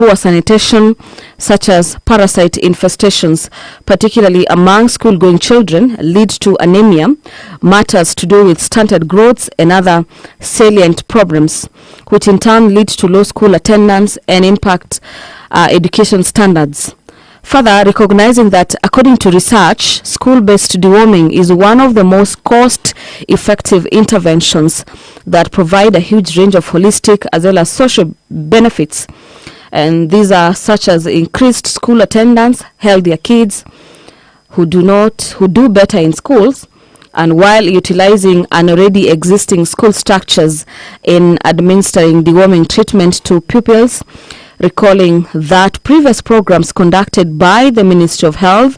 poor sanitation, such as parasite infestations, particularly among school-going children, lead to anemia, matters to do with stunted growth and other salient problems, which in turn lead to low school attendance and impact education standards. Further, recognizing that according to research, school-based deworming is one of the most cost-effective interventions that provide a huge range of holistic as well as social benefits. And these are such as increased school attendance, healthier kids who do better in schools, and while utilizing an already existing school structures in administering deworming treatment to pupils, recalling that previous programs conducted by the Ministry of Health,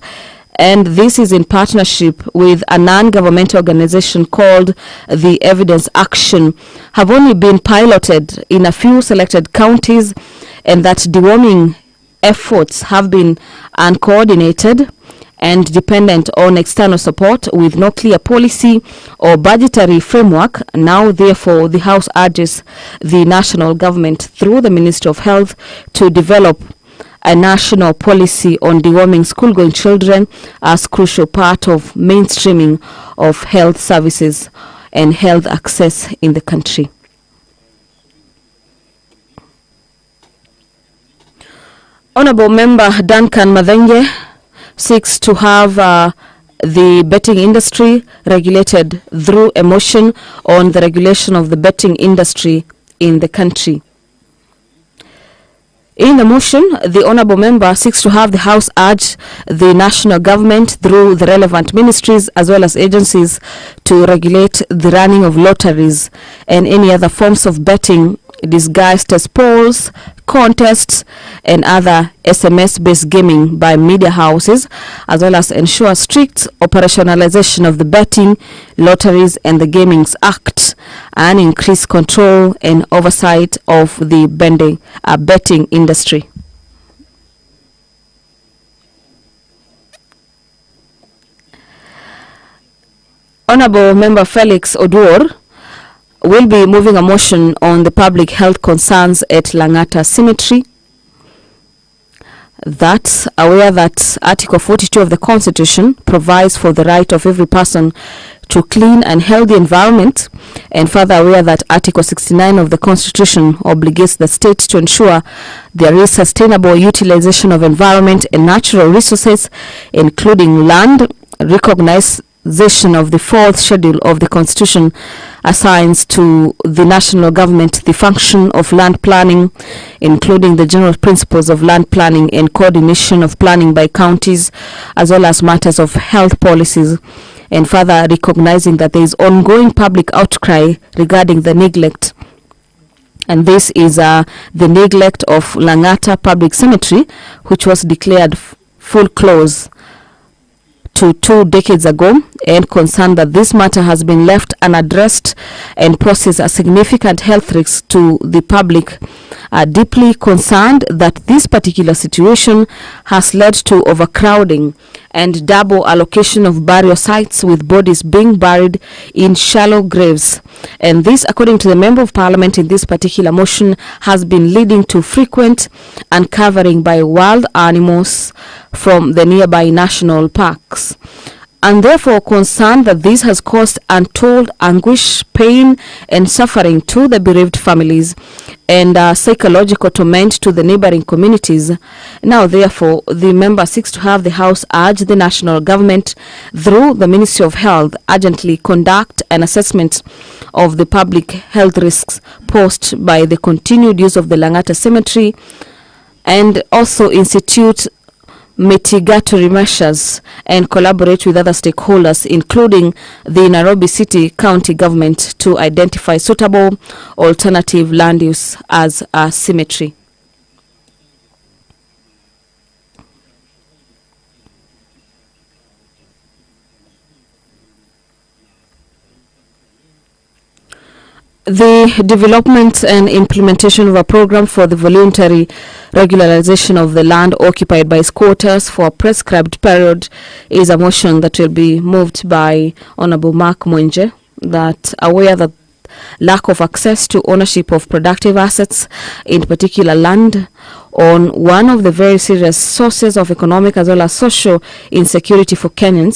and this is in partnership with a non-governmental organization called the Evidence Action, have only been piloted in a few selected counties, and that deworming efforts have been uncoordinated and dependent on external support with no clear policy or budgetary framework. Now, therefore, the House urges the national government through the Ministry of Health to develop a national policy on deworming school-going children as crucial part of mainstreaming of health services and health access in the country. Honorable Member Duncan Mathenge seeks to have the betting industry regulated through a motion on the regulation of the betting industry in the country. In the motion, the Honourable Member seeks to have the House urge the national government through the relevant ministries as well as agencies to regulate the running of lotteries and any other forms of betting disguised as polls, contests, and other SMS-based gaming by media houses, as well as ensure strict operationalization of the Betting, Lotteries and the Gaming Act and increase control and oversight of the betting industry. Honourable Member Felix Oduor will be moving a motion on the public health concerns at Langata Cemetry. That's aware that Article 42 of the Constitution provides for the right of every person to clean and healthy environment, and further aware that Article 69 of the Constitution obligates the state to ensure there is sustainable utilization of environment and natural resources, including land. Recognization of the fourth schedule of the Constitution assigns to the national government the function of land planning, including the general principles of land planning and coordination of planning by counties, as well as matters of health policies, and further recognizing that there is ongoing public outcry regarding the neglect. And this is the neglect of Langata Public Cemetery, which was declared full close to 2 decades ago, and concerned that this matter has been left unaddressed and poses a significant health risk to the public, are deeply concerned that this particular situation has led to overcrowding and double allocation of burial sites, with bodies being buried in shallow graves. And this, according to the Member of Parliament in this particular motion, has been leading to frequent uncovering by wild animals from the nearby national parks, and therefore concerned that this has caused untold anguish, pain and suffering to the bereaved families and psychological torment to the neighboring communities. Now, therefore, the member seeks to have the House urge the national government through the Ministry of Health urgently conduct an assessment of the public health risks posed by the continued use of the Langata Cemetery, and also institute mitigatory measures and collaborate with other stakeholders, including the Nairobi City County Government, to identify suitable alternative land use as a cemetery. The development and implementation of a program for the voluntary regularization of the land occupied by squatters for a prescribed period is a motion that will be moved by Honorable Mark Mwenje, that aware that lack of access to ownership of productive assets, in particular land, on one of the very serious sources of economic as well as social insecurity for Kenyans,